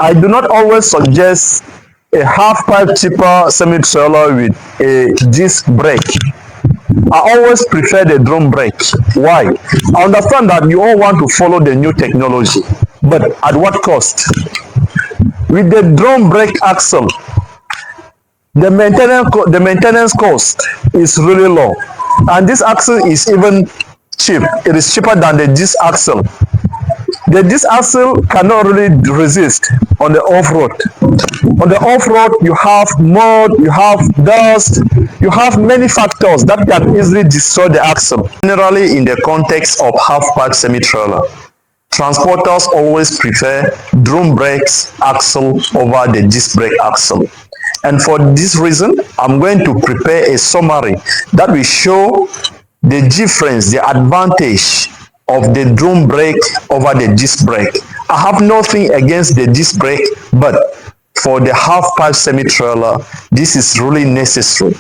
I do not always suggest a half pipe tipper semi-trailer with a disc brake. I always prefer the drum brake. Why? I understand that you all want to follow the new technology, but at what cost? With the drum brake axle, the maintenance cost is really low, and this axle is even cheap. It is cheaper than the disc axle. The disc axle cannot really resist on the off-road. On the off-road, you have mud, you have dust, you have many factors that can easily destroy the axle. Generally, in the context of half-pipe semi-trailer, transporters always prefer drum brakes axle over the disc brake axle. And for this reason, I'm going to prepare a summary that will show the difference, the advantage of the drum brake over the disc brake. I have nothing against the disc brake, but for the half pipe semi-trailer, this is really necessary.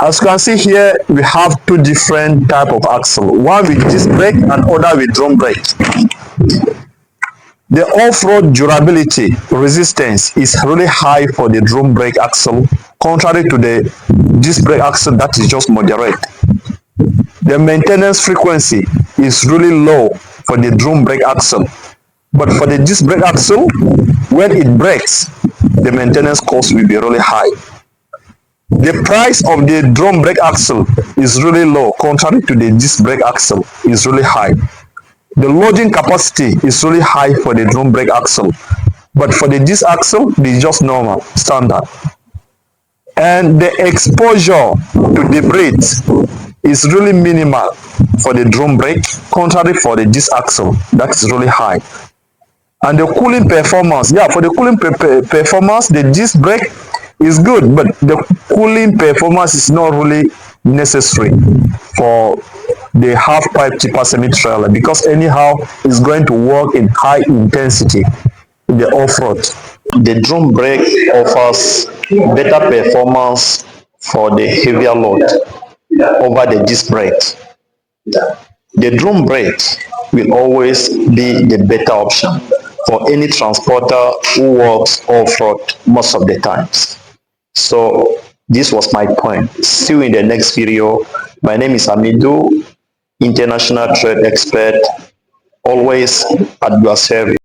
As you can see here, we have two different type of axle, one with disc brake and other with drum brake. The off-road durability resistance is really high for the drum brake axle, contrary to the disc brake axle that is just moderate. The maintenance frequency is really low for the drum brake axle, but for the disc brake axle, when it breaks, the maintenance cost will be really high. The price of the drum brake axle is really low, contrary to the disc brake axle is really high. The loading capacity is really high for the drum brake axle, but for the disc axle, it is just normal, standard. And the exposure to debris is really minimal for the drum brake, contrary for the disc axle, that is really high. And the cooling performance, for the cooling performance, the disc brake is good, but the cooling performance is not really necessary for the half pipe tipper semi-trailer, because anyhow it's going to work in high intensity in the off-road. The drum brake offers better performance for the heavier load over the disc brake. The drum brake will always be the better option for any transporter who works off-road most of the times. So this was my point. See you in the next video. My name is Amidu, international trade expert, always at your service.